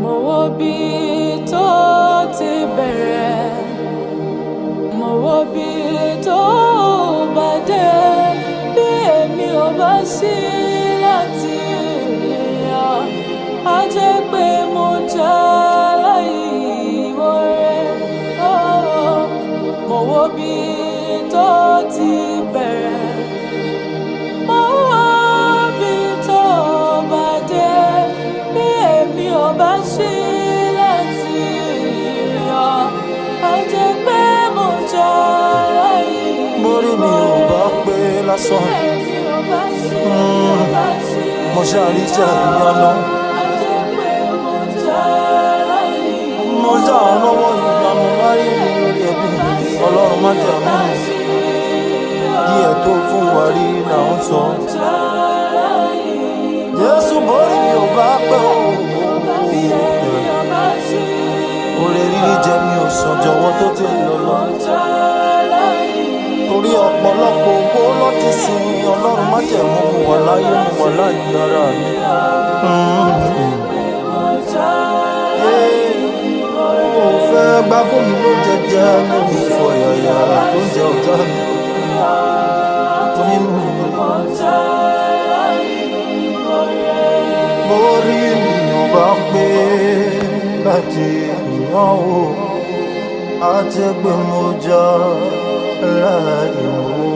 mo wo bí tó ti bẹ̀rẹ̀, mo wo bí tó bá dé. Bí èmi ò bá sí láti yàn, á jẹ́ pé mo jẹ́ aláìmoore. Mo wo bí tó ti bẹ̀rẹ̀, mo wo bí tó bá dé. Bí èmi ò bá sí láti yàn, á jẹ́ pé mo jẹ́ aláìmoore. Mórí mi ò bá pé lásán, mo ṣàríṣẹ́ ìyanu. Mo já lọ́wọ́ ìyanu láyé mi lórí ẹbí. Ọlọ́run má jẹ́ mú díẹ̀ tó fún wa rí là ń sọ. Jésù mórí mi ò bá pé o. Oore rírí jẹ mi ò sàn jọ̀wọ́ tó ti lọ lọ. Torí ọ̀pọ̀lọpọ̀ owó ló ti sin Ọlọ́run má jẹ́ mú wà láyé mú wà láyé ara mi. Mo fẹ́ gbá fún mi ló jẹjẹ mi ò fọ yàyà tó ń jẹ ọ̀tá mi. Nínú mórí mi ò bá pé láti yàn ó, á jẹ́ pé mo já láìmọ̀.